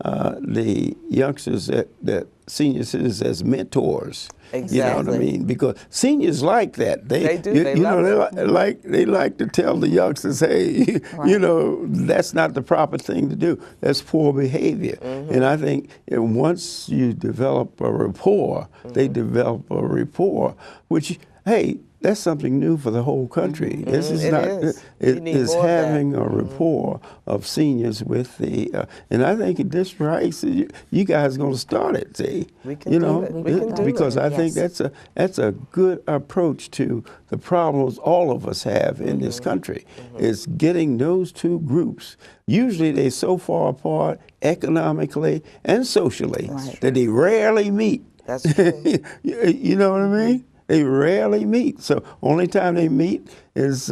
the youngsters, that senior citizens as mentors. Exactly. You know what I mean? Because seniors like that. They do. They like to tell the youngsters, hey, you know, that's not the proper thing to do. That's poor behavior. And I think once you develop a rapport, they develop a rapport, which, hey, that's something new for the whole country. This is it is having a rapport of seniors with the, and I think in this race, you guys are going to start it. See, we can do it. We can do because it. I think that's a good approach to the problems all of us have in this country. Is getting those two groups. Usually they're so far apart economically and socially that they rarely meet. That's true. You know what I mean? They rarely meet. So only time they meet is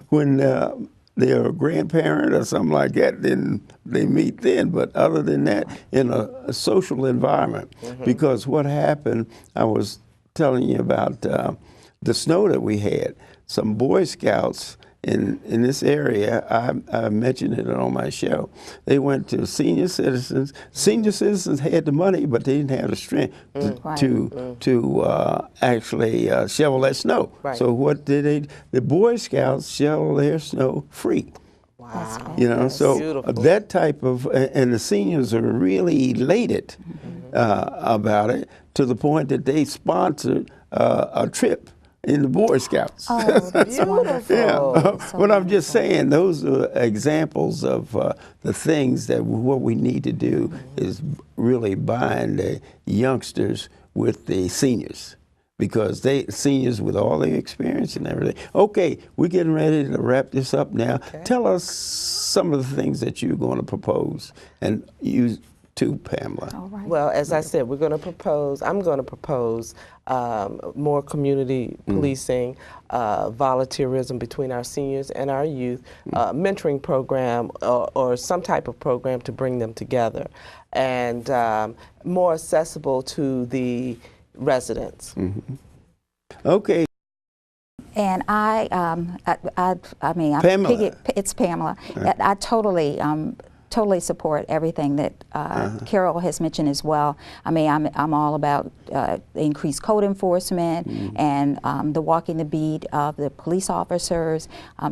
when they're a grandparent or something like that, then they meet then. But other than that, in a social environment. Because what happened, I was telling you about the snow that we had. Some Boy Scouts in this area, I mentioned it on my show. They went to senior citizens. Senior citizens had the money, but they didn't have the strength to actually shovel that snow. So what did they? The Boy Scouts shovel their snow free. Wow. You know, That's so beautiful. that type of, and the seniors are really elated about it, to the point that they sponsored a trip in the Boy Scouts. Oh, that's wonderful. Yeah, So but I'm just wonderful. saying those are examples of the things that what we need to do is really bind the youngsters with the seniors, because seniors with all their experience and everything. Okay, we're getting ready to wrap this up now. Tell us some of the things that you're going to propose, and you too, Pamela. All right. Well, as I said, I'm going to propose more community policing, volunteerism between our seniors and our youth, mentoring program or some type of program to bring them together, and more accessible to the residents. Okay. And I mean, Pamela. It's Pamela. I totally support everything that Carol has mentioned as well. I mean, I'm all about increased code enforcement and the walking the beat of the police officers,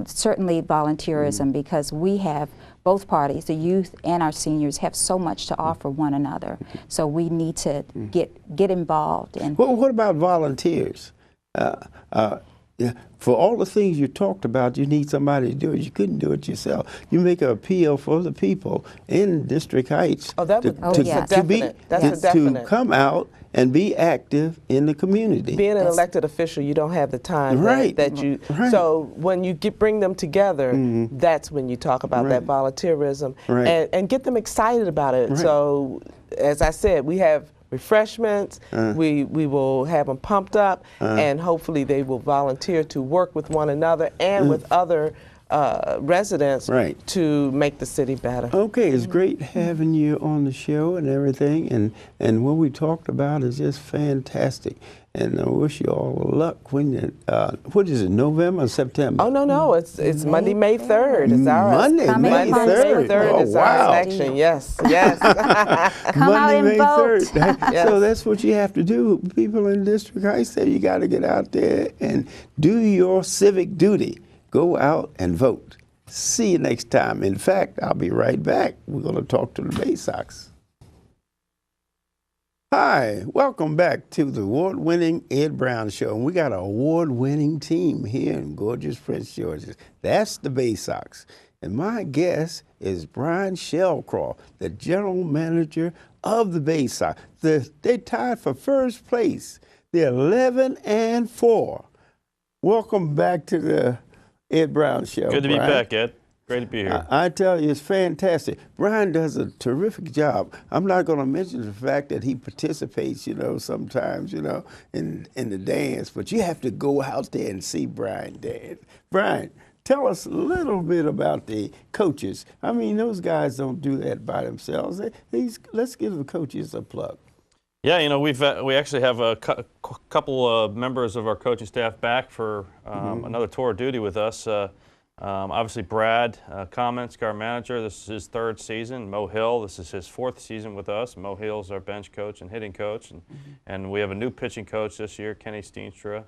certainly volunteerism, because we have, both parties, the youth and our seniors, have so much to offer one another. So we need to get involved. And Well, what about volunteers? Yeah, for all the things you talked about, you need somebody to do it. You couldn't do it yourself. You make an appeal for the people in District Heights to come out and be active in the community. Being an elected official, you don't have the time that you. So when you bring them together, that's when you talk about that volunteerism and get them excited about it. So, as I said, we have refreshments, we will have them pumped up, and hopefully they will volunteer to work with one another and with other residents to make the city better. Okay, it's great having you on the show and everything, and what we talked about is just fantastic. And I wish you all luck when you, what is it, November or September? Oh, no, it's Monday, May 3rd. It's our Monday, May 3rd. Is our election. Yes. Come out and vote. So that's what you have to do. People in District Heights say you got to get out there and do your civic duty. Go out and vote. See you next time. In fact, I'll be right back. We're going to talk to the Baysox. Hi, welcome back to the award-winning Ed Brown Show. And we got an award-winning team here in gorgeous Prince George's. That's the Baysox. And my guest is Brian Shellcroft, the general manager of the Baysox. They tied for first place. They're 11-4. Welcome back to the Ed Brown Show. Good to Brian. be back, Ed. Great to be here. I tell you, it's fantastic. Brian does a terrific job. I'm not going to mention the fact that he participates, sometimes, in the dance, but you have to go out there and see Brian dance. Brian, tell us a little bit about the coaches. I mean, those guys don't do that by themselves. Let's give the coaches a plug. Yeah, we actually have a couple of members of our coaching staff back for another tour of duty with us. Obviously, Brad Comments, our manager, this is his 3rd season. Mo Hill, this is his 4th season with us. Mo Hill's our bench coach and hitting coach. And we have a new pitching coach this year, Kenny Steenstra.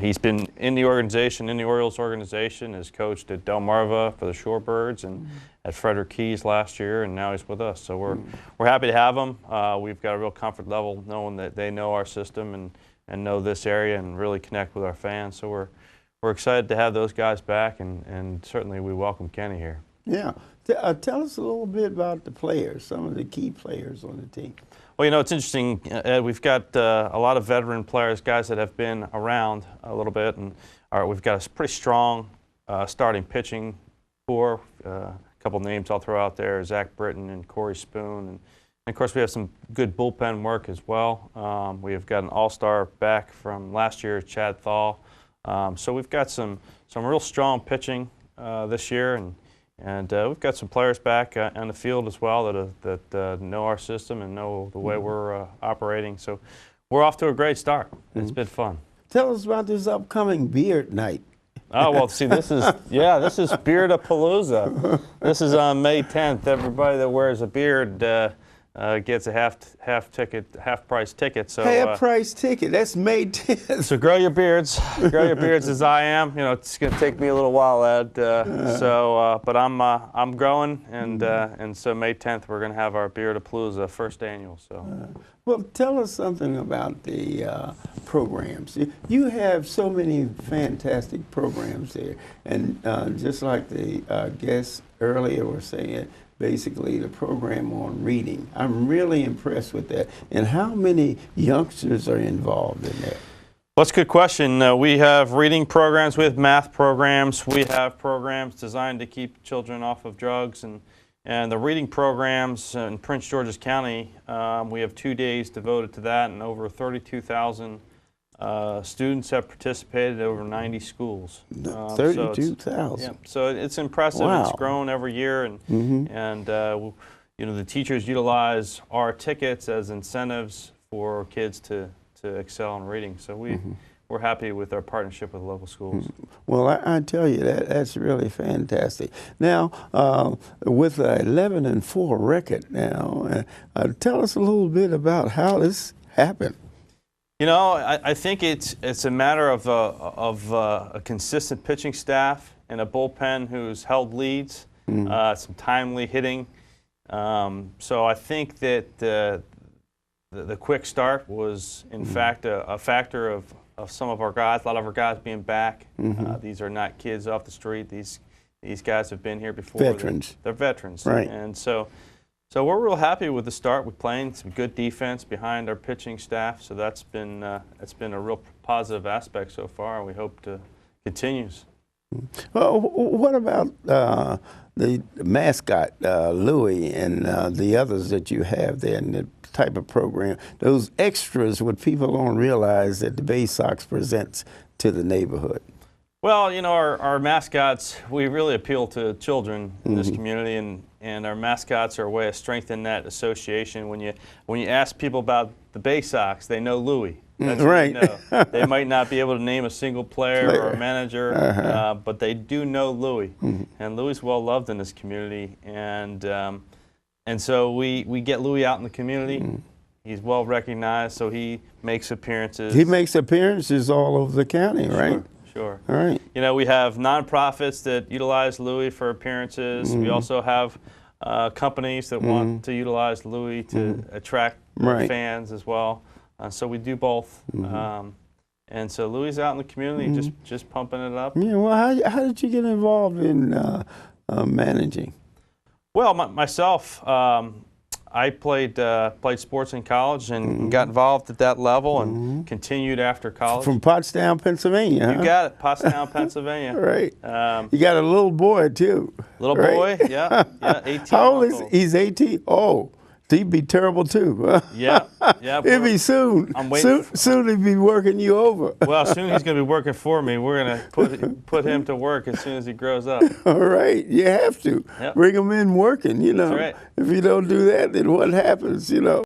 He's been in the organization, in the Orioles organization, has coached at Delmarva for the Shorebirds and at Frederick Keys last year, and now he's with us. So we're happy to have him. We've got a real comfort level knowing that they know our system and know this area and really connect with our fans. So we're excited to have those guys back, and certainly we welcome Kenny here. Yeah. Tell us a little bit about the players, some of the key players on the team. Well, you know, it's interesting, Ed, we've got a lot of veteran players, guys that have been around a little bit, and we've got a pretty strong starting pitching core. A couple names I'll throw out there, Zach Britton and Corey Spoon. And of course, we have some good bullpen work as well. We have got an all-star back from last year, Chad Thal. So we've got some real strong pitching this year, and we've got some players back on the field as well that know our system and know the way we're operating. So we're off to a great start. It's been fun. Tell us about this upcoming beard night. Oh, well, see, this is Beard-a-Palooza. This is on May 10th. Everybody that wears a beard gets a half price ticket. So half price ticket. That's May 10th. So grow your beards as I am. You know, it's going to take me a little while, Ed. But I'm growing, and so May 10th we're going to have our Beard-a-Palooza 1st annual. So. Well, tell us something about the programs. You have so many fantastic programs there, and just like the guests earlier were saying, basically the program on reading. I'm really impressed with that. And how many youngsters are involved in that? Well, that's a good question. We have reading programs, we have math programs, we have programs designed to keep children off of drugs. And the reading programs in Prince George's County, we have 2 days devoted to that, and over 32,000 students have participated at over 90 schools. 32,000. Yeah, so it's impressive. Wow. It's grown every year, and you know, the teachers utilize our tickets as incentives for kids to excel in reading. So we're happy with our partnership with local schools. Well, I tell you, that's really fantastic. Now, with an 11-4 record now, tell us a little bit about how this happened. You know, I think it's a matter of a consistent pitching staff and a bullpen who's held leads, some timely hitting. So I think that the quick start was, in fact, a factor of some of our guys, a lot of our guys being back. These are not kids off the street. These guys have been here before. Veterans. They're veterans. Right. And so we're real happy with the start. We're playing some good defense behind our pitching staff. So that's been a real positive aspect so far, and we hope to continues. Well, what about the mascot, Louis, and the others that you have there in the type of program? Those extras, what people don't realize that the Baysox presents to the neighborhood. Well, you know, our mascots, we really appeal to children in this community, and our mascots are a way of strengthening that association. When you ask people about the Baysox, they know Louis. That's right. What they know. They might not be able to name a single player or a manager, but they do know Louis. And Louis is well loved in this community, and so we get Louis out in the community. He's well recognized, so he makes appearances. He makes appearances all over the county, right? Sure. All right. You know, we have nonprofits that utilize Louis for appearances. We also have companies that want to utilize Louis to attract fans as well. So we do both. And so Louis is out in the community just pumping it up. Yeah. Well, how did you get involved in managing? Well, myself, I played sports in college and got involved at that level and continued after college. From Pottstown, Pennsylvania, huh? You got it, Pottstown, Pennsylvania. Right. You got a little boy, too. Little boy, yeah, 18. How old is he? He's 18? Oh, he'd be terrible, too. Yeah. It'll be soon. I'm waiting. Soon he'll be working you over. Well, soon he's going to be working for me. We're going to put him to work as soon as he grows up. All right. You have to. Yep. Bring him in working, you know. That's right. If you don't do that, then what happens, you know?